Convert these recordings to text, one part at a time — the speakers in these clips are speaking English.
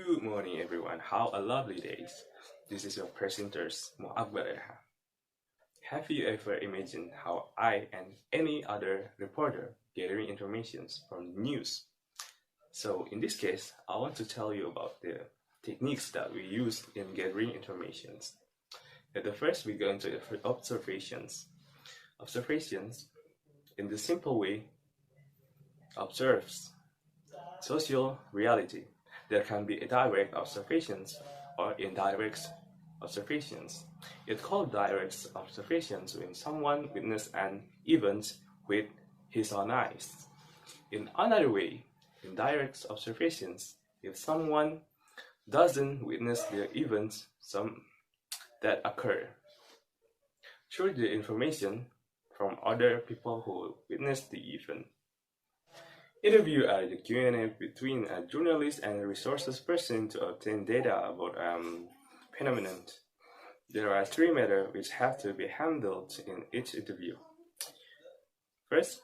Good morning, everyone. How a lovely day. This is your presenters, Akbar Adha. Have you ever imagined how I and any other reporter gathering information from the news? So in this case, I want to tell you about the techniques that we use in gathering information. At the first, we go into the observations. Observations, in the simple way, observes social reality. There can be direct observations or indirect observations. It's called direct observations when someone witnesses an event with his own eyes. In another way, indirect observations, if someone doesn't witness the events that occur, through the information from other people who witnessed the event. Interview are the Q&A between a journalist and a resources person to obtain data about a phenomenon. There are three matters which have to be handled in each interview. First,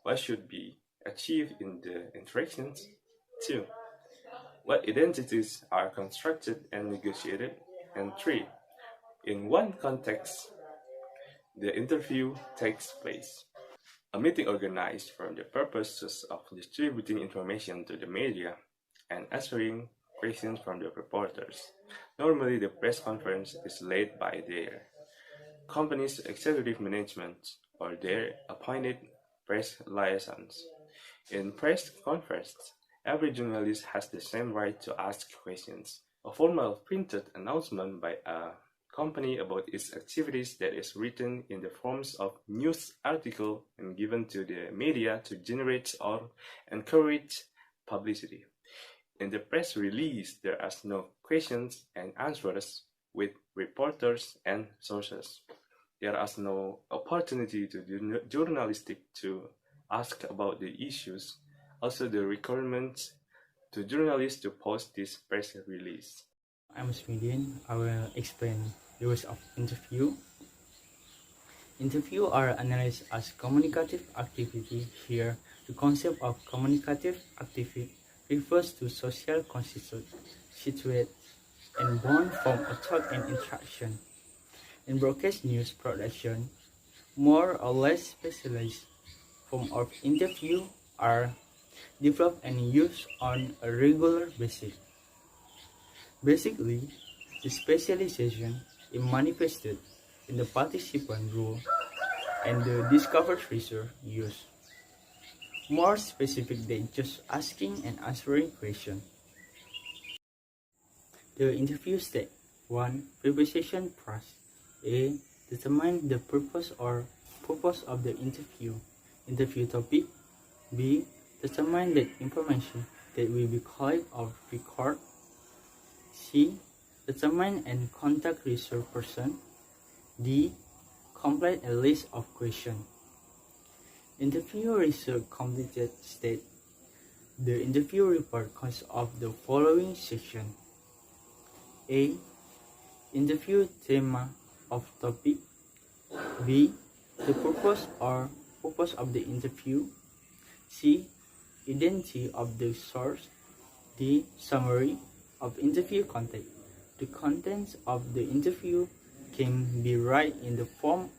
what should be achieved in the interactions? 2. What identities are constructed and negotiated? And 3. In what context the interview takes place? A meeting organized for the purposes of distributing information to the media and answering questions from the reporters. Normally, the press conference is led by their company's executive management or their appointed press liaisons. In press conference, every journalist has the same right to ask questions. A formal printed announcement by a company about its activities that is written in the forms of news article and given to the media to generate or encourage publicity. In the press release, there are no questions and answers with reporters and sources. There is no opportunity to journalistic to ask about the issues. Also, the requirement to journalists to post this press release. I'm Muhyiddin. I will explain the rules of interview. Interview are analyzed as communicative activity. Here, the concept of communicative activity refers to social constituted and born from a thought and interaction. In broadcast news production, more or less specialized forms of interview are developed and used on a regular basis. Basically, the specialization is manifested in the participant role and the discovered research use. More specific than just asking and answering questions. The interview step 1. Preparation process. A. Determine the purpose of the interview. Interview topic. B. Determine the information that will be collected or recorded. C. Determine and contact research person. D. Complete a list of questions. Interview research completed state. The interview report consists of the following section. A. Interview theme of topic. B. The purpose of the interview. C. Identity of the source. D. Summary of interview content. The contents of the interview can be right in the form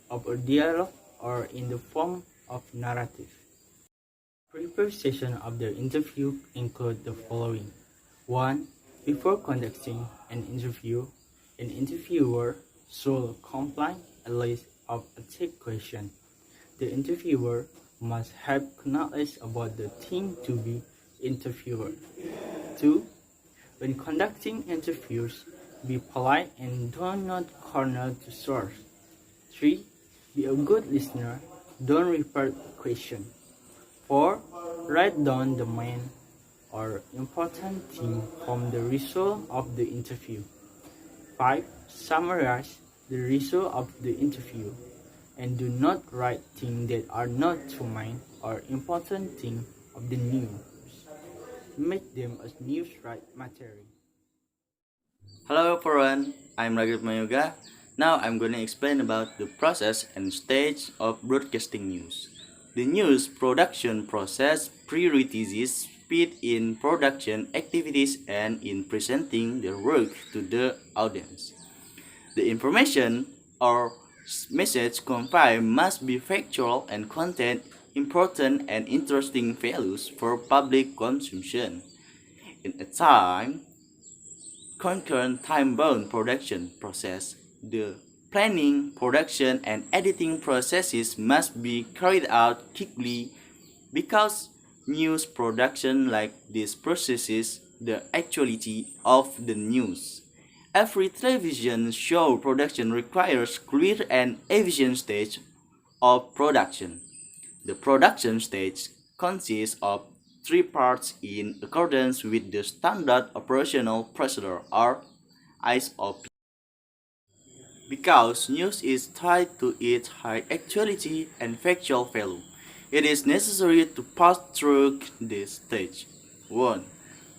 of a dialogue or in the form of narrative. Preparation of the interview include the following. 1. Before conducting an interview, an interviewer should complete a list of asked questions. The interviewer must have knowledge about the thing to be interviewed. 2. When conducting interviews, be polite and do not corner the source. 3. Be a good listener. Don't repeat question. 4. Write down the main or important thing from the result of the interview. 5. Summarize the result of the interview and do not write things that are not too main or important thing of the news. Make them as news right material. Hello everyone, I'm Rahayu. Now I'm going to explain about the process and stage of broadcasting news. The news production process prioritizes speed in production activities and in presenting their work to the audience. The information or message conveyed must be factual and contain important and interesting values for public consumption. In a concurrent time-bound production process, the planning, production, and editing processes must be carried out quickly because news production like these processes the actuality of the news. Every television show production requires clear and efficient stage of production. The production stage consists of three parts in accordance with the Standard Operational Procedure or SOP. Because news is tied to its high actuality and factual value, it is necessary to pass through this stage. 1.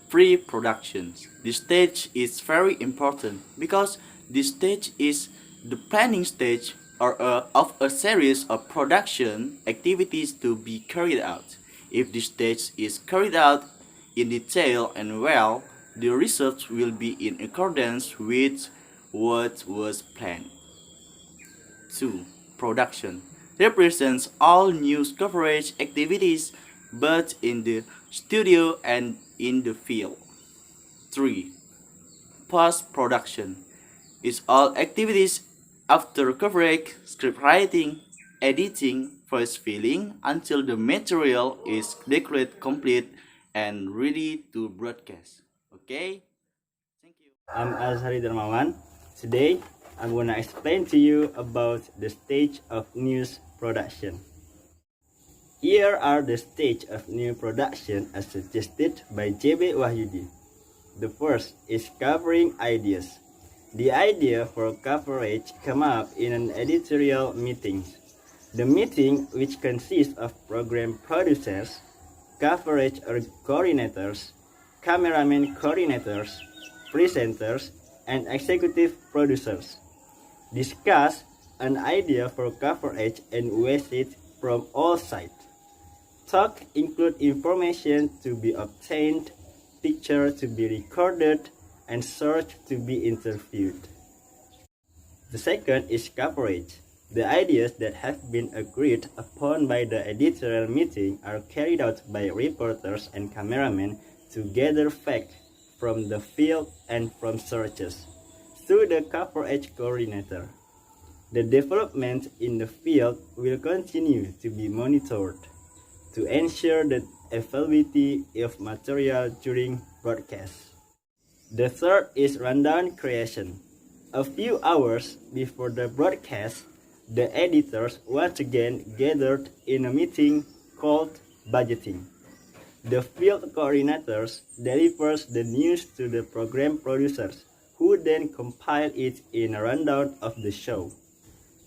Pre-production. This stage is very important because this stage is the planning stage of a series of production activities to be carried out. If this stage is carried out in detail and well, the results will be in accordance with what was planned. 2. Production represents all news coverage activities both in the studio and in the field. 3. Post-production is all activities after coverage, script writing, editing, voice filling until the material is declared complete and ready to broadcast. Okay? Thank you. I'm Azhari Dharmawan. Today, I'm gonna explain to you about the stage of news production. Here are the stage of news production as suggested by J.B. Muhyiddin. The first is covering ideas. The idea for coverage come up in an editorial meeting. The meeting, which consists of program producers, coverage coordinators, cameraman coordinators, presenters, and executive producers, discuss an idea for coverage and weigh it from all sides. Talk include information to be obtained, picture to be recorded, and search to be interviewed. The second is coverage. The ideas that have been agreed upon by the editorial meeting are carried out by reporters and cameramen to gather facts from the field and from searches through the coverage coordinator. The development in the field will continue to be monitored to ensure the availability of material during broadcast. The third is rundown creation. A few hours before the broadcast, the editors once again gathered in a meeting called budgeting. The field coordinators delivers the news to the program producers, who then compile it in a rundown of the show.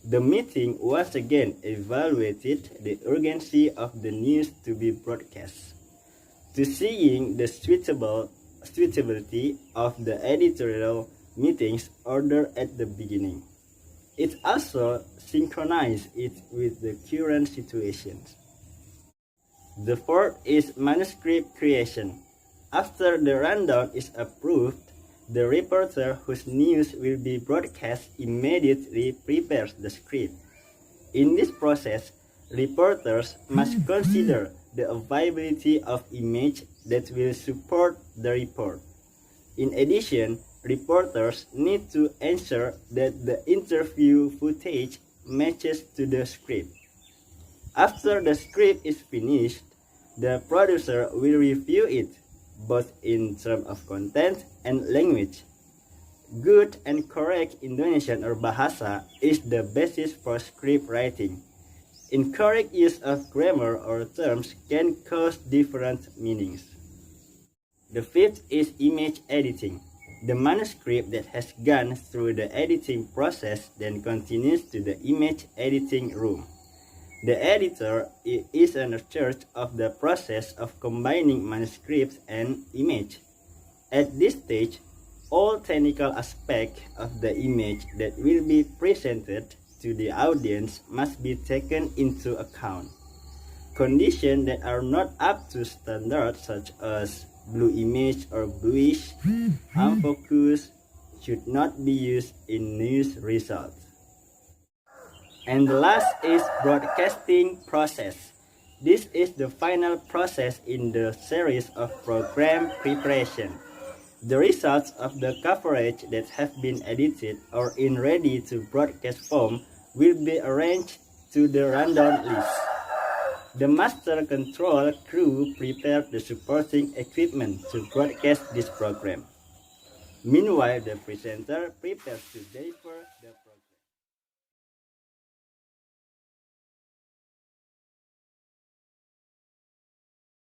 The meeting once again evaluated the urgency of the news to be broadcast, to seeing the suitability of the editorial meeting's order at the beginning. It also synchronized it with the current situations. The fourth is manuscript creation. After the rundown is approved, the reporter whose news will be broadcast immediately prepares the script. In this process, reporters must consider the availability of image that will support the report. In addition, reporters need to ensure that the interview footage matches to the script. After the script is finished, the producer will review it, both in terms of content and language. Good and correct Indonesian or bahasa is the basis for script writing. Incorrect use of grammar or terms can cause different meanings. The fifth is image editing. The manuscript that has gone through the editing process then continues to the image editing room. The editor is in charge of the process of combining manuscript and image. At this stage, all technical aspects of the image that will be presented to the audience must be taken into account. conditions that are not up to standard, such as blue image or bluish, unfocused, should not be used in news results. And the last is broadcasting process. This is the final process in the series of program preparation. The results of the coverage that have been edited or in ready to broadcast form will be arranged to the rundown list. The master control crew prepared the supporting equipment to broadcast this program. Meanwhile, the presenter prepares to deliver